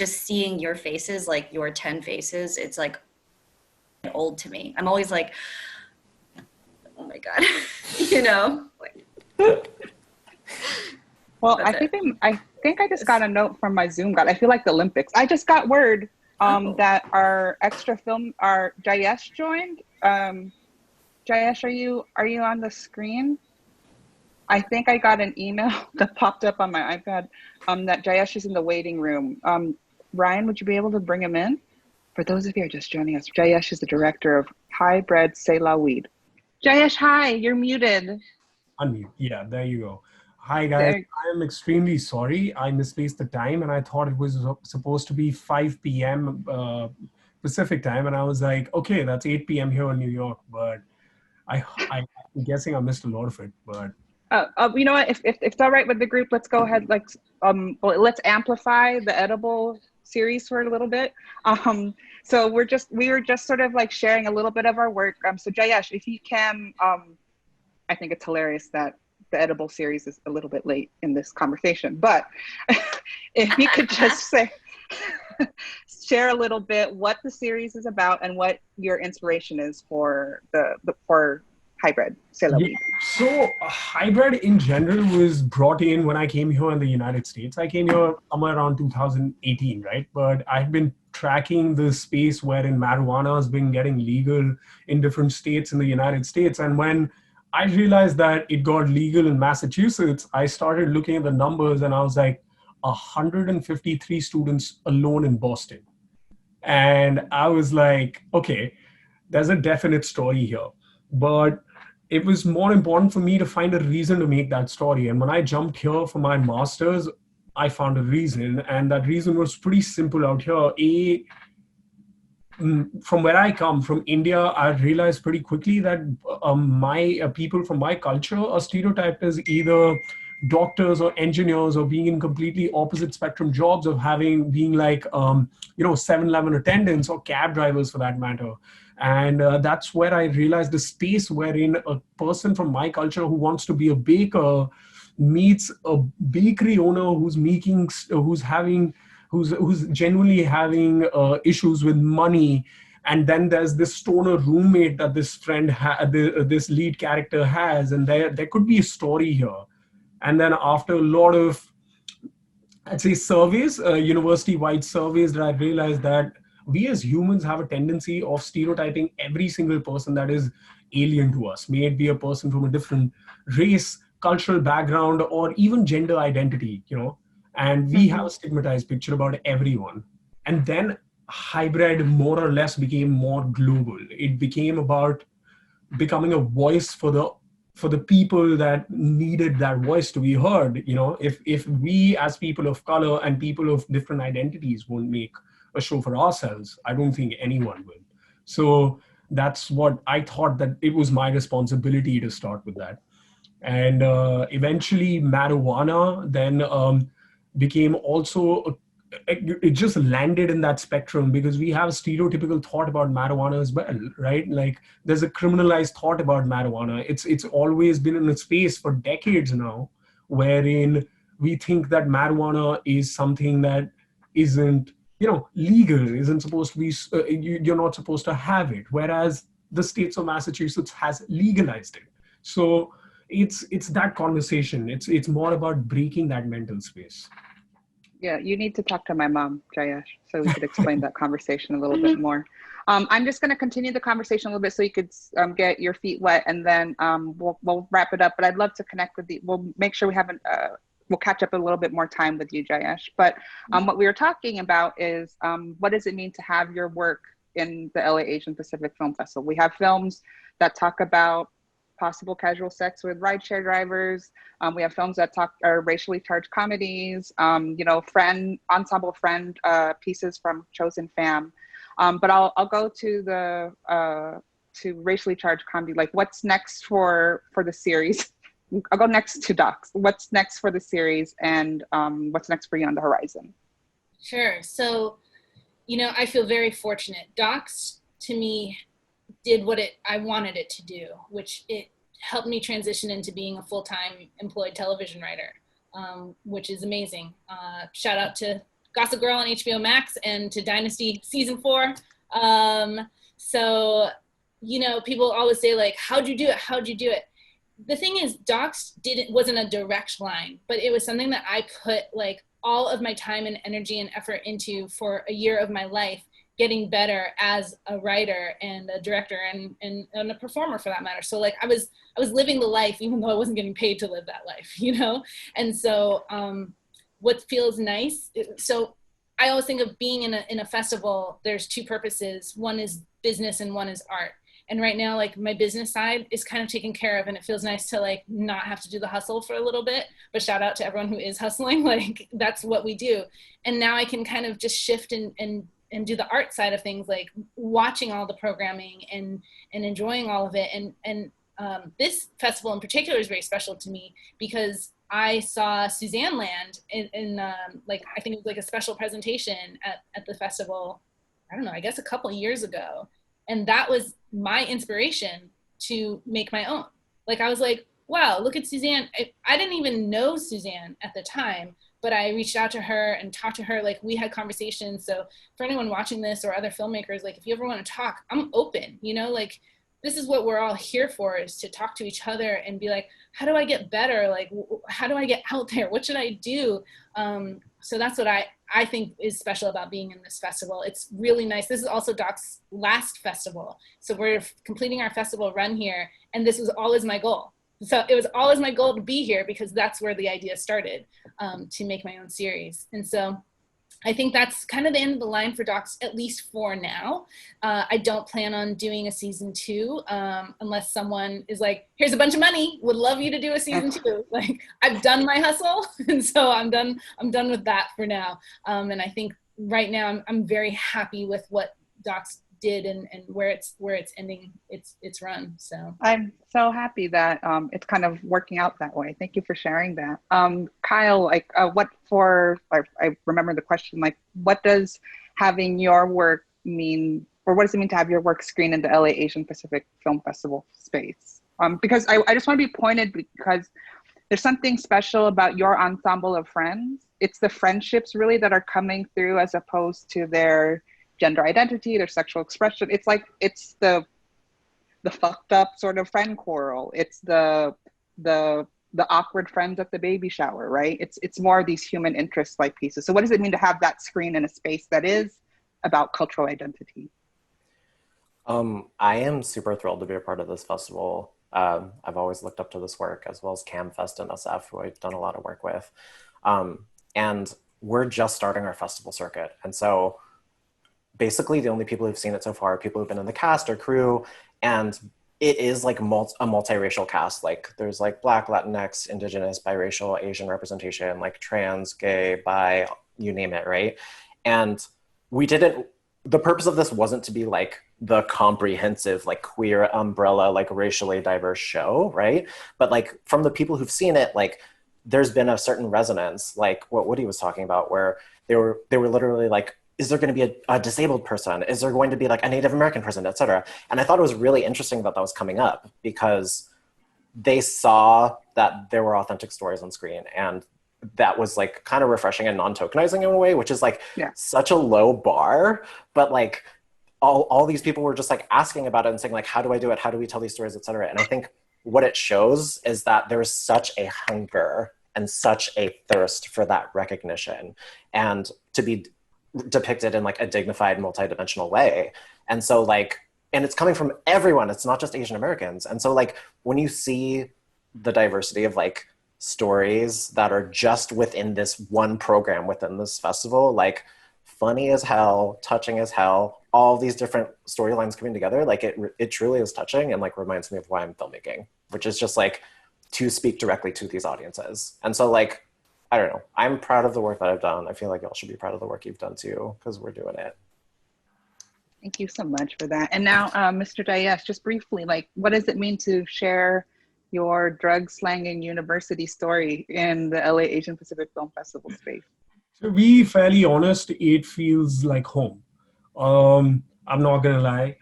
seeing your faces, like your 10 faces, it's like old to me. I'm always like, oh my God, Well, I think I just got a note from my Zoom guide. I feel like the Olympics. I just got word that our extra film, our Jayesh joined. Jayesh, are you on the screen? I think I got an email that popped up on my iPad that Jayesh is in the waiting room. Ryan, would you be able to bring him in? For those of you who are just joining us, Jayesh is the director of Hybrid Selah Weed. Jayesh, hi, you're muted. Unmute. Yeah, there you go. Hi guys, There. I am extremely sorry. I misplaced the time and I thought it was supposed to be 5 p.m. Pacific time, and I was like, okay, that's 8 p.m. here in New York, but I'm guessing I missed a lot of it. But You know what? If it's all right with the group, let's go ahead. Let's amplify the edible series for a little bit. So we were just sort of like sharing a little bit of our work. So Jayesh, if you can, I think it's hilarious that the edible series is a little bit late in this conversation, but if you could just share a little bit what the series is about and what your inspiration is for for Hybrid Selah Weed. So hybrid in general was brought in when I came here in the United States. I came here somewhere around 2018, right? But I've been tracking the space wherein marijuana has been getting legal in different states in the United States. And when I realized that it got legal in Massachusetts, I started looking at the numbers and I was like, 153 students alone in Boston. And I was like, okay, there's a definite story here. But it was more important for me to find a reason to make that story. And when I jumped here for my master's, I found a reason. And that reason was pretty simple out here. From where I come, from India, I realized pretty quickly that my people from my culture are stereotyped as either doctors or engineers or being in completely opposite spectrum jobs of being like 7-Eleven attendants or cab drivers for that matter. And that's where I realized the space wherein a person from my culture who wants to be a baker meets a bakery owner who's genuinely having issues with money. And then there's this stoner roommate that this friend, this lead character has, and there could be a story here. And then after a lot of, I'd say, surveys, university-wide surveys, that I realized that we as humans have a tendency of stereotyping every single person that is alien to us, may it be a person from a different race, cultural background, or even gender identity, and we have a stigmatized picture about everyone. And then hybrid more or less became more global. It became about becoming a voice for the people that needed that voice to be heard. If we as people of color and people of different identities won't make a show for ourselves, I don't think anyone will. So that's what I thought, that it was my responsibility to start with that. And eventually marijuana then became also, it just landed in that spectrum because we have a stereotypical thought about marijuana as well, right? Like there's a criminalized thought about marijuana. It's always been in a space for decades now, wherein we think that marijuana is something that isn't, legal, isn't supposed to be, you're not supposed to have it. Whereas the states of Massachusetts has legalized it. So it's that conversation. It's more about breaking that mental space. Yeah, you need to talk to my mom, Jayesh, so we could explain that conversation a little bit more. I'm just going to continue the conversation a little bit so you could get your feet wet, and then we'll wrap it up. But I'd love to connect with you. We'll make sure we'll catch up a little bit more time with you, Jayesh. But what we were talking about is what does it mean to have your work in the LA Asian Pacific Film Festival? We have films that talk about possible casual sex with rideshare drivers. We have films that are racially charged comedies, ensemble friend pieces from Chosen Fam. But I'll go to to racially charged comedy. Like, what's next for the series? I'll go next to Docs. What's next for the series, and what's next for you on the horizon? Sure. So, I feel very fortunate. Docs, to me, did what I wanted it to do, which it helped me transition into being a full-time employed television writer, which is amazing. Shout out to Gossip Girl on HBO Max and to Dynasty season 4. So, people always say, like, how'd you do it? How'd you do it? The thing is, Docs wasn't a direct line, but it was something that I put like all of my time and energy and effort into for a year of my life. getting better as a writer and a director and a performer for that matter. So like I was living the life even though I wasn't getting paid to live that life, you know? And so what feels nice, so I always think of being in a festival, there's two purposes. One is business and one is art. And right now, like my business side is kind of taken care of, and it feels nice to like not have to do the hustle for a little bit, but shout out to everyone who is hustling. Like that's what we do. And now I can kind of just shift and do the art side of things, like watching all the programming and enjoying all of it. And this festival in particular is very special to me because I saw Suzanne land in like, I think it was like a special presentation at the festival, I don't know, I guess a couple of years ago. And that was my inspiration to make my own. Like, I was like, wow, look at Suzanne. I didn't even know Suzanne at the time, but I reached out to her and talked to her. Like, we had conversations. So for anyone watching this or other filmmakers, like if you ever want to talk, I'm open, you know, like this is what we're all here for, is to talk to each other and be like, how do I get better? Like, how do I get out there? What should I do? So that's what I think is special about being in this festival. It's really nice. This is also Doc's last festival. So we're completing our festival run here. And this was always my goal. So it was always my goal to be here because that's where the idea started, to make my own series. And so I think that's kind of the end of the line for Docs, at least for now. I don't plan on doing a season 2 unless someone is like, here's a bunch of money, would love you to do a season 2. Like, I've done my hustle, and so I'm done with that for now. And I think right now I'm very happy with what Docs did and where it's ending its run. So I'm so happy that it's kind of working out that way. Thank you for sharing that. Kyle, like I remember the question, like what does having your work mean, or what does it mean to have your work screened in the LA Asian Pacific Film Festival space? Because I just want to be pointed, because there's something special about your ensemble of friends. It's the friendships really that are coming through, as opposed to their gender identity, their sexual expression. It's like, it's the fucked up sort of friend quarrel. It's the awkward friends at the baby shower, right? It's more of these human interest like pieces. So what does it mean to have that screen in a space that is about cultural identity? I am super thrilled to be a part of this festival. I've always looked up to this work, as well as CamFest and SF, who I've done a lot of work with. And we're just starting our festival circuit. And so basically the only people who've seen it so far are people who've been in the cast or crew, and it is like a multiracial cast. Like there's like Black, Latinx, Indigenous, biracial, Asian representation, like trans, gay, bi, you name it, right? And the purpose of this wasn't to be like the comprehensive, like queer umbrella, like racially diverse show, right? But like from the people who've seen it, like there's been a certain resonance, like what Woody was talking about, where they were literally like, is there going to be a disabled person? Is there going to be like a Native American person, et cetera? And I thought it was really interesting that was coming up, because they saw that there were authentic stories on screen, and that was like kind of refreshing and non-tokenizing in a way, which is like such a low bar, but like all these people were just like asking about it and saying like, how do I do it? How do we tell these stories, et cetera? And I think what it shows is that there is such a hunger and such a thirst for that recognition, and to be depicted in like a dignified, multidimensional way. And so like, and it's coming from everyone. It's not just Asian Americans. And so like, when you see the diversity of like stories that are just within this one program, within this festival, like funny as hell, touching as hell, all these different storylines coming together, like it truly is touching, and like reminds me of why I'm filmmaking, which is just like to speak directly to these audiences. And so like, I don't know, I'm proud of the work that I've done. I feel like y'all should be proud of the work you've done too, because we're doing it. Thank you so much for that. And now, Mr. Dias, just briefly, like, what does it mean to share your drug slanging university story in the LA Asian Pacific Film Festival space? To be fairly honest, it feels like home. I'm not gonna lie.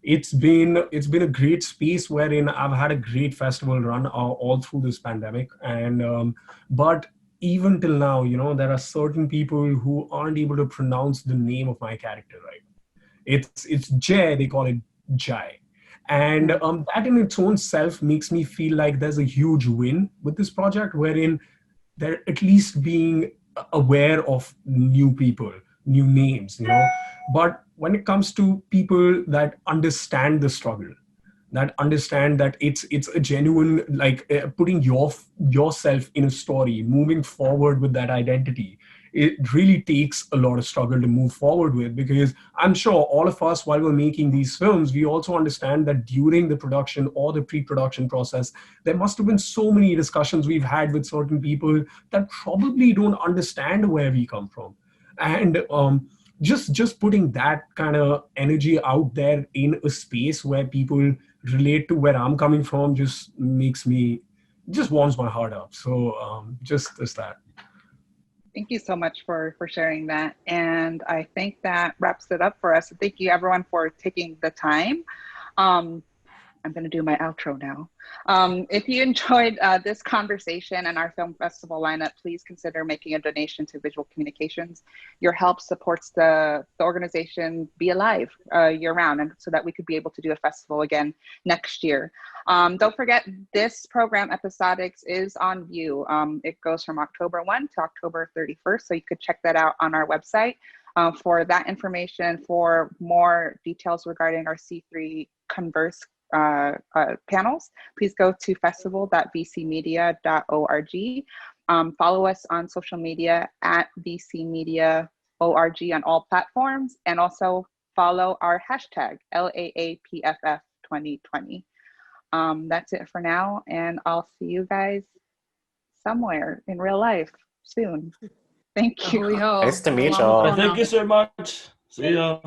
It's been a great space wherein I've had a great festival run all through this pandemic. And but even till now, you know, there are certain people who aren't able to pronounce the name of my character right. It's Jay, they call it Jai. And that in its own self makes me feel like there's a huge win with this project, wherein they're at least being aware of new people, new names, but when it comes to people that understand the struggle, that understand that it's a genuine, like putting yourself in a story, moving forward with that identity, it really takes a lot of struggle to move forward with, because I'm sure all of us, while we're making these films, we also understand that during the production or the pre-production process, there must have been so many discussions we've had with certain people that probably don't understand where we come from. And just putting that kind of energy out there in a space where people relate to where I'm coming from just warms my heart up. So just that. Thank you so much for sharing that. And I think that wraps it up for us. Thank you everyone for taking the time. I'm going to do my outro now. If you enjoyed this conversation and our film festival lineup, please consider making a donation to Visual Communications. Your help supports the organization be alive year-round, and so that we could be able to do a festival again next year. Don't forget, this program, Episodics, is on view. It goes from October 1 to October 31st, so you could check that out on our website. For that information, for more details regarding our C3 Converse panels, please go to festival.vcmedia.org. Follow us on social media at vcmediaorg on all platforms, and also follow our hashtag LAAPFF 2020. That's it for now, and I'll see you guys somewhere in real life soon. Thank you. Nice to meet y'all. Thank you so much. See ya.